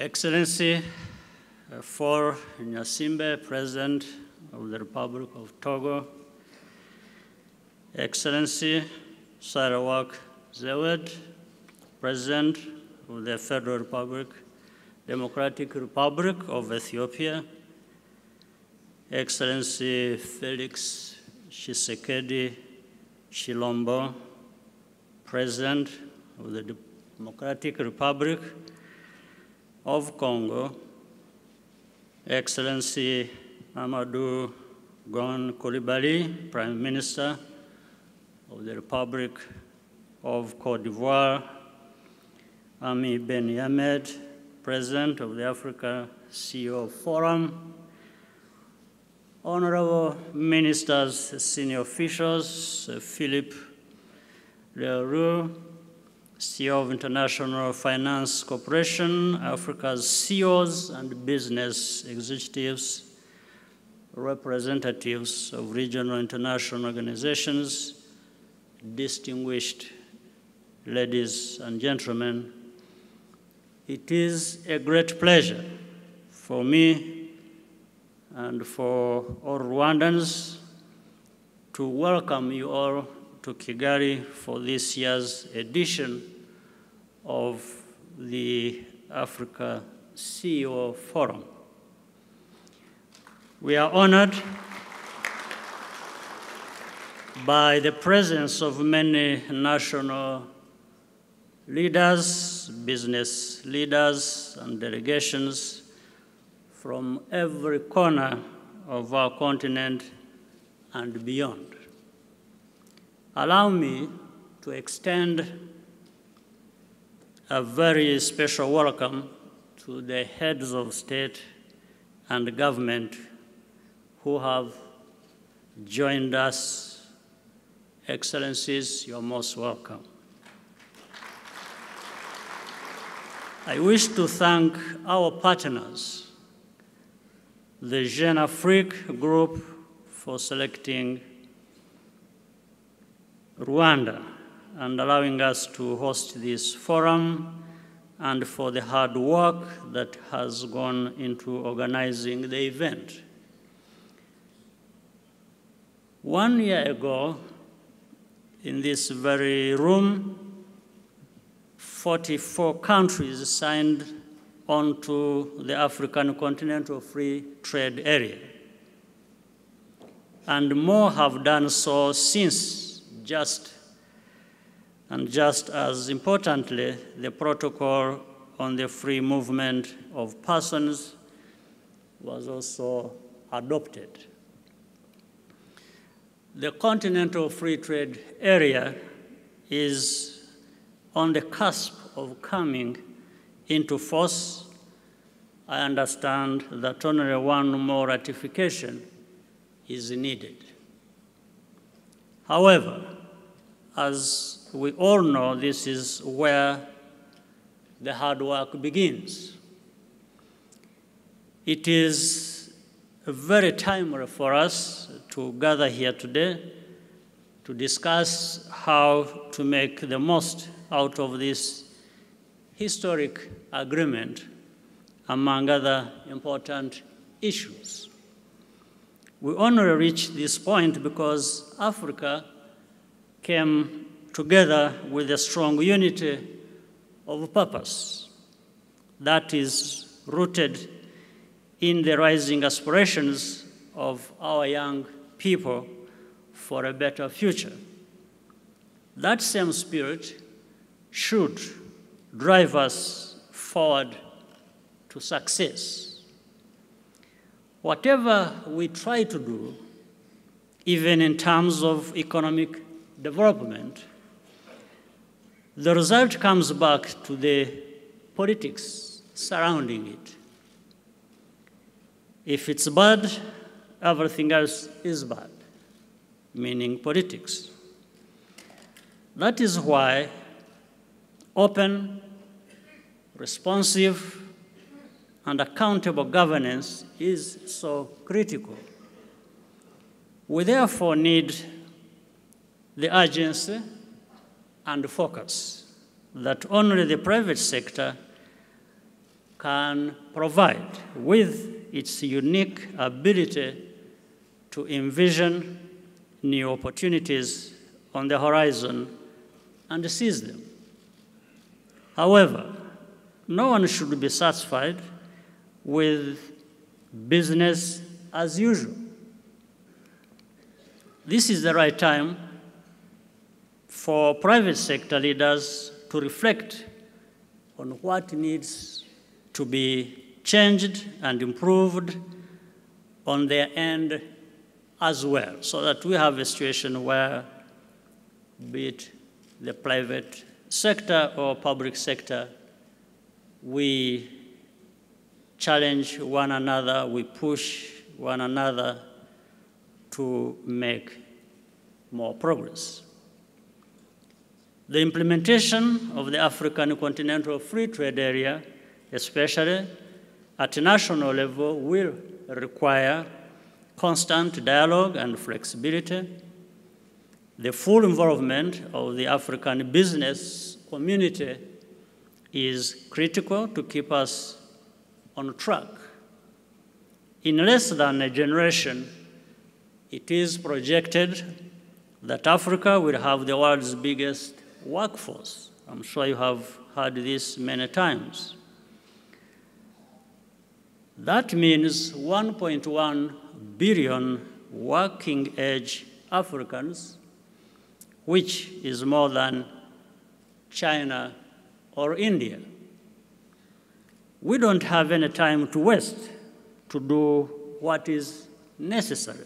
Excellency For Nyasimbe, President of the Republic of Togo, Excellency Sarawak Zewed, President of the Federal Republic, Democratic Republic of Ethiopia, Excellency Felix Tshisekedi Tshilombo, President of the Democratic Republic of Congo, Excellency Amadou Gon Coulibaly, Prime Minister of the Republic of Côte d'Ivoire, Ami Ben Yamed, President of the Africa CEO Forum, Honorable Ministers, Senior Officials, Philippe Leroux, CEO of International Finance Corporation, Africa's CEOs and business executives, representatives of regional international organizations, distinguished ladies and gentlemen, it is a great pleasure for me and for all Rwandans to welcome you all to Kigali for this year's edition of the Africa CEO Forum. We are honored by the presence of many national leaders, business leaders, and delegations from every corner of our continent and beyond. Allow me to extend a very special welcome to the heads of state and government who have joined us. Excellencies, you're most welcome. I wish to thank our partners, the Jeune Afrique Group, for selecting Rwanda and allowing us to host this forum, and for the hard work that has gone into organizing the event. 1 year ago, in this very room, 44 countries signed onto the African Continental Free Trade Area, and more have done so since. Just as importantly, the protocol on the free movement of persons was also adopted. The Continental Free Trade Area is on the cusp of coming into force. I understand that only one more ratification is needed. However, as we all know, this is where the hard work begins. It is very timely for us to gather here today to discuss how to make the most out of this historic agreement, among other important issues. We only reached this point because Africa came together with a strong unity of purpose that is rooted in the rising aspirations of our young people for a better future. That same spirit should drive us forward to success. Whatever we try to do, even in terms of economic development, the result comes back to the politics surrounding it. If it's bad, everything else is bad, meaning politics. That is why open, responsive, and accountable governance is so critical. We therefore need the urgency and focus that only the private sector can provide with its unique ability to envision new opportunities on the horizon and seize them. However, no one should be satisfied with business as usual. This is the right time for private sector leaders to reflect on what needs to be changed and improved on their end as well, so that we have a situation where, be it the private sector or public sector, we challenge one another, we push one another to make more progress. The implementation of the African Continental Free Trade Area, especially at a national level, will require constant dialogue and flexibility. The full involvement of the African business community is critical to keep us on track. In less than a generation, it is projected that Africa will have the world's biggest workforce. I'm sure you have heard this many times. That means 1.1 billion working-age Africans, which is more than China or India. We don't have any time to waste to do what is necessary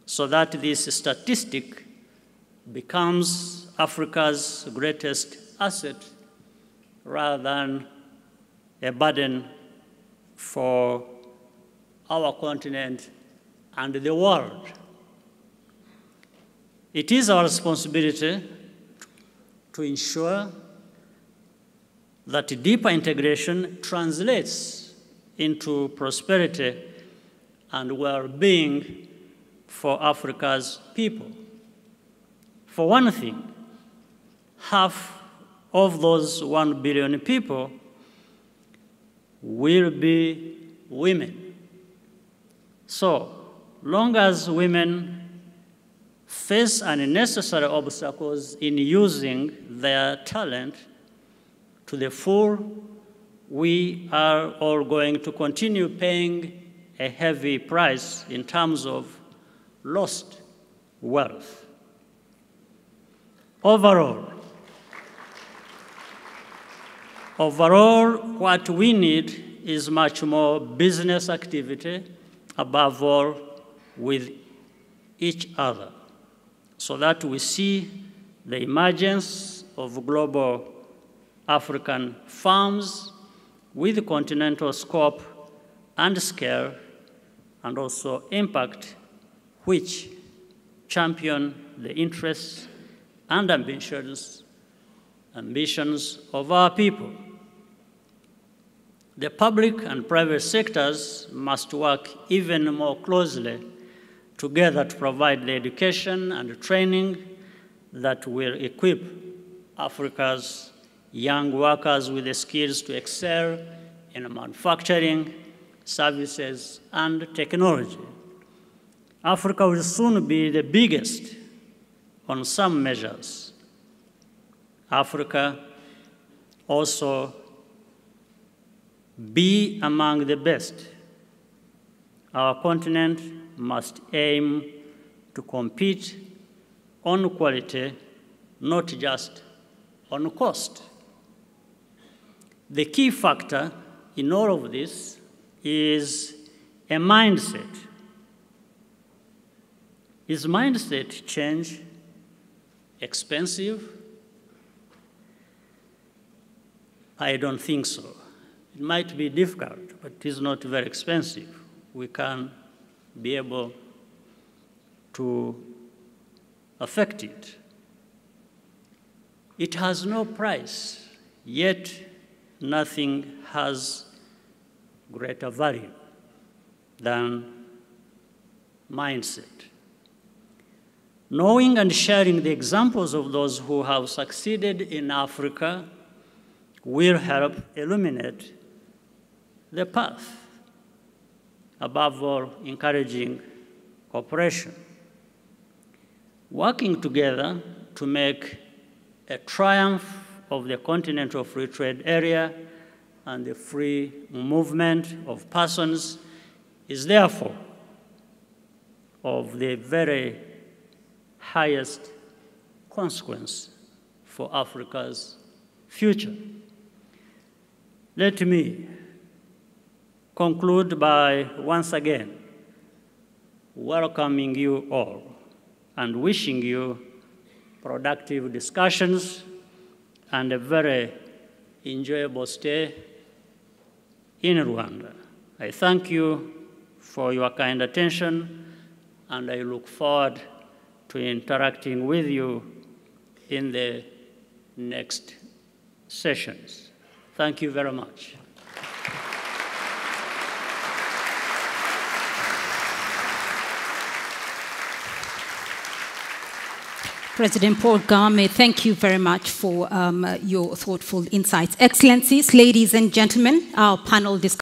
so that this statistic becomes Africa's greatest asset rather than a burden for our continent and the world. It is our responsibility to ensure that deeper integration translates into prosperity and well-being for Africa's people. For one thing, half of those 1 billion people will be women. So, long as women face unnecessary obstacles in using their talent to the full, we are all going to continue paying a heavy price in terms of lost wealth. Overall, what we need is much more business activity, above all with each other, so that we see the emergence of global African firms with continental scope and scale, and also impact, which champion the interests and ambitions of our people. The public and private sectors must work even more closely together to provide the education and training that will equip Africa's young workers with the skills to excel in manufacturing, services, and technology. Africa will soon be the biggest on some measures. Africa also be among the best. Our continent must aim to compete on quality, not just on cost. The key factor in all of this is a mindset. Is mindset change expensive? I don't think so. It might be difficult, but it is not very expensive. We can be able to affect it. It has no price, yet nothing has greater value than mindset. Knowing and sharing the examples of those who have succeeded in Africa will help illuminate the path, above all, encouraging cooperation, working together to make a triumph of the continental free trade area and the free movement of persons is therefore of the very highest consequence for Africa's future. Let me conclude by once again welcoming you all and wishing you productive discussions and a very enjoyable stay in Rwanda. I thank you for your kind attention, and I look forward to interacting with you in the next sessions. Thank you very much. President Paul Kagame, thank you very much for your thoughtful insights. Excellencies, ladies and gentlemen, our panel discussion.